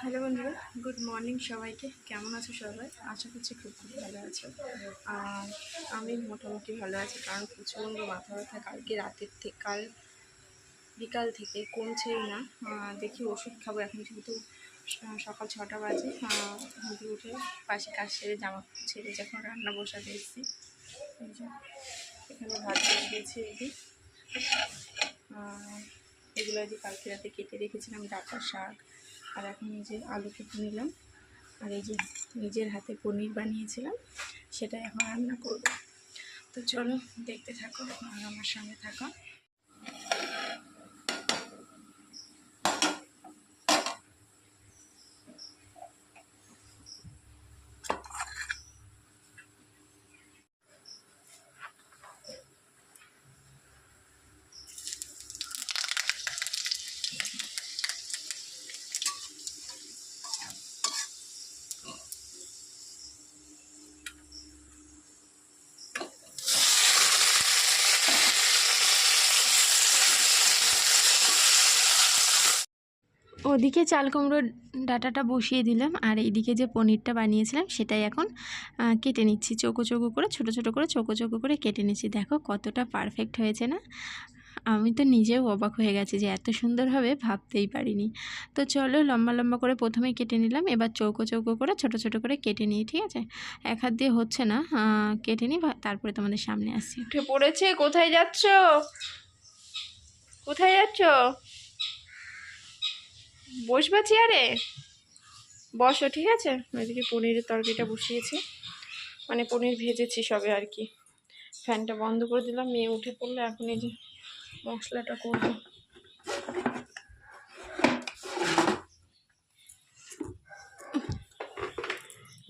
Hello বন্ধুরা, good morning সবাইকে। কেমন আছো সবাই? আশা করছি খুব খুব ভালো আছো। আর আমি মোটামুটি ভালো আছি, কারণ প্রচণ্ড মাথা ব্যথা কালকে রাতের থেকে, বিকাল থেকে কমছেই না। দেখি ওষুধ খাবো। এখন যেহেতু সকাল 6টা বাজে, ঘুম উঠে পাশে কাজ সেরে জামা ছেড়ে যখন রান্না বসাতে এসেছি, এই যে এখানে ভাত বসিয়েছি। এই যে এগুলো যে কালকে রাতে কেটে রেখেছিলাম, ডাঁটা শাক। আর এখন এই যে আলু কেটে নিলাম, আর এই যে নিজের হাতে পনির বানিয়েছিলাম, সেটা এখন রান্না করব। তো চলো দেখতে থাকো আর আমার সঙ্গে থাকো। ওদিকে চাল কুমড়োর ডাঁটাটা বসিয়ে দিলাম, আর এইদিকে যে পনিরটা বানিয়েছিলাম সেটাই এখন কেটে নিচ্ছি। চৌকো চৌকো করে, ছোটো ছোটো করে চৌকো চৌকো করে কেটে নিচ্ছি। দেখো কতটা পারফেক্ট হয়েছে না? আমি তো নিজেও অবাক হয়ে গেছি যে এত সুন্দর হবে, ভাবতেই পারিনি। তো চলো লম্বা লম্বা করে প্রথমেই কেটে নিলাম, এবার চৌকো চৌকো করে ছোটো ছোটো করে কেটে নিই। ঠিক আছে, এক হাত দিয়ে হচ্ছে না, কেটে নিই, তারপরে তোমাদের সামনে আসছি। উঠে পড়েছে। কোথায় যাচ্ছ? কোথায় যাচ্ছ? বসবা চেয়ারে? বসো, ঠিক আছে। ওইদিকে পনিরের তরকারিটা বসিয়েছি, মানে পনির ভেজেছি সবে আর কি। ফ্যানটা বন্ধ করে দিলাম, মেয়ে উঠে পড়লো। এখন এই যে মশলাটা করব।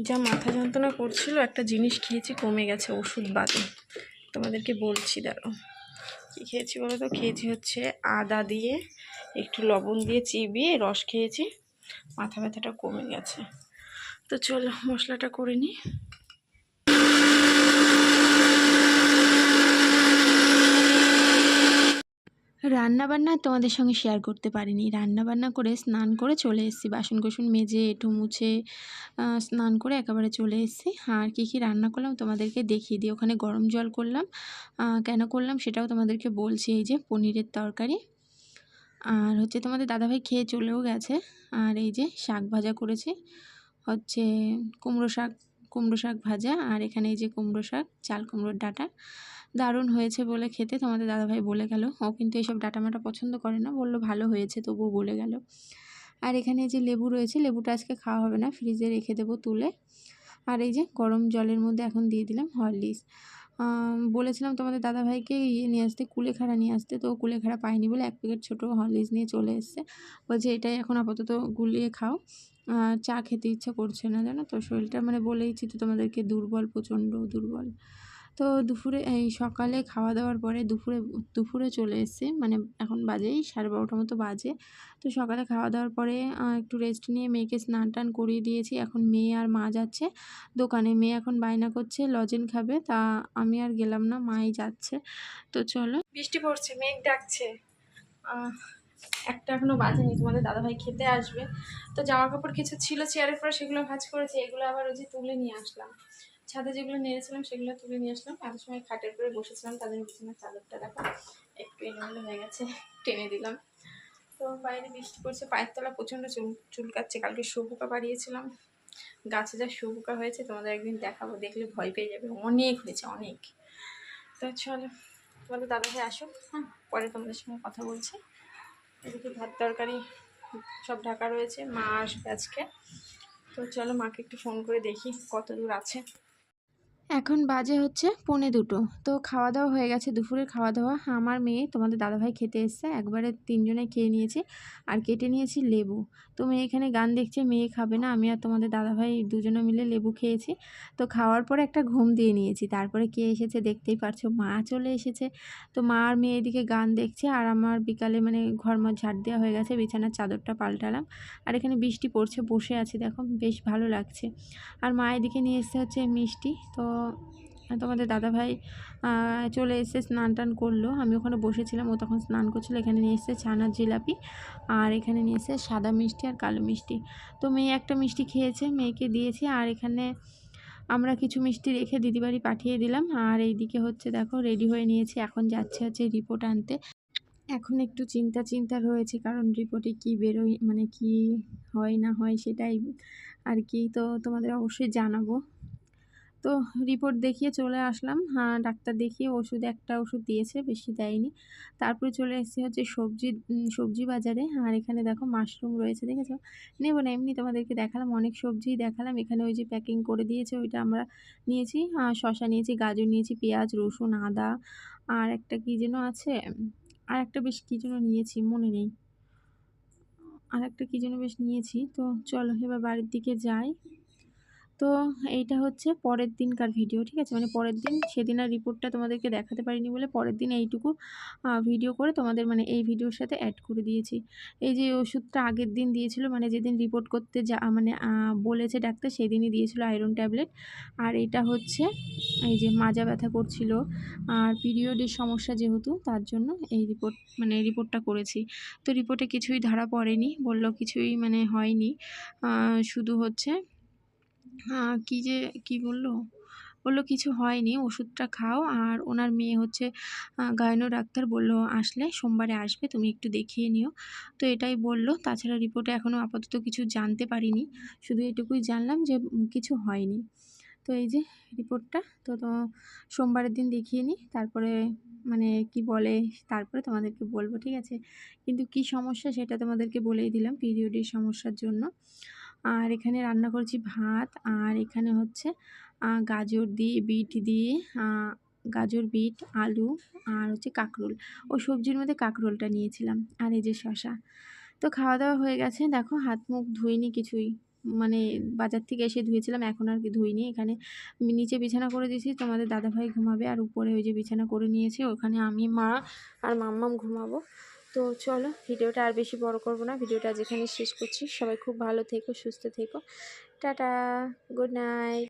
যা মাথা যন্ত্রণা করছিল, একটা জিনিস খেয়েছি, কমে গেছে ওষুধ বাদে। তোমাদেরকে বলছি, দাঁড়াও কী খেয়েছি বলো তো। খেয়েছি হচ্ছে আদা দিয়ে একটু লবণ দিয়ে চিবিয়ে রস খেয়েছি, মাথা ব্যথাটা কমে গেছে। তো চলো মশলাটা করে নিই। রান্নাবান্না তোমাদের সঙ্গে শেয়ার করতে পারিনি। রান্নাবান্না করে স্নান করে চলে এসেছি, বাসন কোসন মেজে এঁঠো মুছে স্নান করে একেবারে চলে এসেছি। আর কী কী রান্না করলাম তোমাদেরকে দেখিয়ে দিই। ওখানে গরম জল করলাম, কেন করলাম সেটাও তোমাদেরকে বলছি। এই যে পনিরের তরকারি, আর হচ্ছে তোমাদের দাদাভাই খেয়ে চলেও গেছে। আর এই যে শাক ভাজা করেছি, হচ্ছে কুমড়ো শাক ভাজা। আর এখানে এই যে কুমড়ো শাক, চাল কুমড়োর ডাঁটা। দারুণ হয়েছে বলে খেতে তোমাদের দাদাভাই বলে গেল। ও কিন্তু এইসব ডাঁটামাটা পছন্দ করে না, বললো ভালো হয়েছে, তবুও বলে গেল। আর এখানে যে লেবু রয়েছে, লেবুটা আজকে খাওয়া হবে না, ফ্রিজে রেখে দেবো তুলে। আর এই যে গরম জলের মধ্যে এখন দিয়ে দিলাম হরলিক্স। বলেছিলাম তোমাদের দাদাভাইকে নিয়ে আসতে, কুলেখাড়া নিয়ে আসতে, তো কুলেখাড়া পাইনি বলে 1 প্যাকেট ছোটো হরলিক্স নিয়ে চলে এসছে। বলছে এটাই এখন আপাতত গুলিয়ে খাও, চা খেতে ইচ্ছা করছে না, জানো তো। শরীরটা মানে বলেইছি তো তোমাদেরকে, দুর্বল, প্রচণ্ড দুর্বল। তো দুপুরে এই সকালে খাওয়া দাওয়ার পরে দুপুরে চলে এসেছি, মানে এখন বাজেই 12:30 মতো বাজে। তো সকালে খাওয়া দাওয়ার পরে একটু রেস্ট নিয়ে মেয়েকে স্নান টান করিয়ে দিয়েছি। এখন মেয়ে আর মা যাচ্ছে দোকানে। মেয়ে এখন বায়না করছে লজেন খাবে, তা আমি আর গেলাম না, মাই যাচ্ছে। তো চলো, বৃষ্টি পড়ছে, মেঘ ডাকছে। একটা এখনো বাজেনি, তোমাদের দাদাভাই খেতে আসবে। তো জামা কাপড় কিছু ছিল চেয়ারের পরে, সেগুলো ভাঁজ করেছি। এগুলো আবার ওই যে তুলে নিয়ে আসলাম, ছাদে যেগুলো নেড়েছিলাম সেগুলো তুলে নিয়ে আসলাম। এত সময় খাটের পরে বসেছিলাম, তাদের বিছানার চাদরটা দেখো একটু এলোমেলো হয়ে গেছে, টেনে দিলাম। তো বাইরে বৃষ্টি পড়ছে, পায়ের তলা প্রচণ্ড চুলকাচ্ছে। কালকে শুয়োপোকা বাড়িয়েছিলাম, গাছে যা শুয়োপোকা হয়েছে তোমাদের একদিন দেখাবো, দেখলে ভয় পেয়ে যাবে, অনেক হয়েছে, অনেক। তো চলো তোমাদের দাদাভাই আসুক, পরে তোমাদের সঙ্গে কথা বলছি। এদিকে ভাত তরকারি সব ঢাকা রয়েছে, মা আসবে আজকে। তো চলো মাকে একটু ফোন করে দেখি কত দূর আছে। এখন বাজে হচ্ছে 1:45। তো খাওয়া দাওয়া হয়ে গেছে, দুপুরের খাওয়া দাওয়া। আমার মেয়ে তোমাদের দাদাভাই খেতে এসছে, একবারে 3 জনে খেয়ে নিয়েছি। আর কেটে নিয়েছি লেবু। তো মেয়ে এখানে গান দেখছে, মেয়ে খাবে না, আমি আর তোমাদের দাদাভাই দুজনে মিলে লেবু খেয়েছি। তো খাওয়ার পরে একটা ঘুম দিয়ে নিয়েছি। তারপরে কে এসেছে দেখতেই পারছো, মা চলে এসেছে। তো মা আর মেয়ে এদিকে গান দেখছে, আর আমার বিকালে মানে ঘরমর ঝাড় দেওয়া হয়ে গেছে, বিছানার চাদরটা পাল্টালাম। আর এখানে বৃষ্টি পড়ছে, বসে আছি, দেখো বেশ ভালো লাগছে। আর মা এদিকে নিয়ে এসছে হচ্ছে মিষ্টি। তো তোমাদের দাদাভাই চলে এসে স্নান টান করলো, আমি ওখানে বসেছিলাম, ও তখন স্নান করছিলো। এখানে নিয়ে এসেছে ছানার জিলাপি, আর এখানে নিয়ে এসেছে সাদা মিষ্টি আর কালো মিষ্টি। তো মেয়ে একটা মিষ্টি খেয়েছে, মেয়েকে দিয়েছি, আর এখানে আমরা কিছু মিষ্টি রেখে দিদিবাড়ি পাঠিয়ে দিলাম। আর এইদিকে হচ্ছে দেখো রেডি হয়ে নিয়েছি, এখন যাচ্ছে হচ্ছে রিপোর্ট আনতে। এখন একটু চিন্তা রয়েছে, কারণ রিপোর্টে কি বেরোয়, মানে কি হয় না হয় সেটাই আর কি, তো তোমাদের অবশ্যই জানাবো। তো রিপোর্ট দেখিয়ে চলে আসলাম, ডাক্তার দেখিয়ে একটা ওষুধ দিয়েছে, বেশি দেয়নি। তারপরে চলে এসেছি হচ্ছে সবজি বাজারে। আর এখানে দেখো মাশরুম রয়েছে, দেখেছো? নেব না, এমনি তোমাদেরকে দেখালাম, অনেক সবজিই দেখালাম। এখানে ওই যে প্যাকিং করে দিয়েছে ওইটা আমরা নিয়েছি। শসা নিয়েছি, গাজর নিয়েছি, পেঁয়াজ, রসুন, আদা, আর একটা কী যেন আছে, আর একটা বেশ কী যেন নিয়েছি, মনে নেই, আর একটা কী যেন বেশ নিয়েছি। তো চলো এবার বাড়ির দিকে যাই। তো এইটা হচ্ছে পরের দিনকার ভিডিও, ঠিক আছে? মানে পরের দিন, সেদিন আর রিপোর্টটা তোমাদেরকে দেখাতে পারিনি বলে পরের দিন এইটুকু ভিডিও করে তোমাদের মানে এই ভিডিওর সাথে অ্যাড করে দিয়েছি। এই যে ওষুধটা আগের দিন দিয়েছিল, মানে যেদিন রিপোর্ট করতে মানে বলেছে ডাক্তার সেদিনই দিয়েছিল আয়রন ট্যাবলেট। আর এটা হচ্ছে এই যে মাজা ব্যথা করছিল আর পিরিয়ডের সমস্যা যেহেতু, তার জন্য এই রিপোর্টটা করেছি। তো রিপোর্টে কিছুই ধরা পড়েনি, বলল কিছুই মানে হয়নি, শুধু হচ্ছে কি বললো, কিছু হয়নি, ওষুধটা খাও। আর ওনার মেয়ে হচ্ছে গাইনো ডাক্তার, বলল আসলে সোমবারে আসবে, তুমি একটু দেখিয়ে নিও। তো এটাই বলল, তাছাড়া রিপোর্টে এখনও আপাতত কিছু জানতে পারিনি, শুধু এটুকুই জানলাম যে কিছু হয়নি। তো এই যে রিপোর্টটা, তো সোমবারের দিন দেখিয়ে নিই, তারপরে মানে কি বলে তারপরে তোমাদেরকে বলবো, ঠিক আছে? কিন্তু কি সমস্যা সেটা তোমাদেরকে বলেই দিলাম, পিরিয়ডের সমস্যার জন্য। আর এখানে রান্না করেছি ভাত, আর এখানে হচ্ছে গাজর দিয়ে বিট দিয়ে গাজর, বিট, আলু, আর হচ্ছে কাঁকরোল। ওই সবজির মধ্যে কাঁকরোলটা নিয়েছিলাম, আর এই যে শসা। তো খাওয়া দাওয়া হয়ে গেছে, দেখো হাত মুখ ধুইনি কিছুই, মানে বাজার থেকে এসে ধুয়েছিলাম, এখন আর কি ধুইনি। এখানে নিচে বিছানা করে দিয়েছি, তোমাদের দাদাভাই ঘুমাবে, আর উপরে ওই যে বিছানা করে নিয়েছি, ওখানে আমি, মা আর মাম্মাম ঘুমাবো। তো চলো ভিডিওটা আর বেশি বড় করব না, ভিডিওটা যেখানে শেষ করছি। সবাই খুব ভালো থেকো, সুস্থ থেকো, টাটা, গুড নাইট।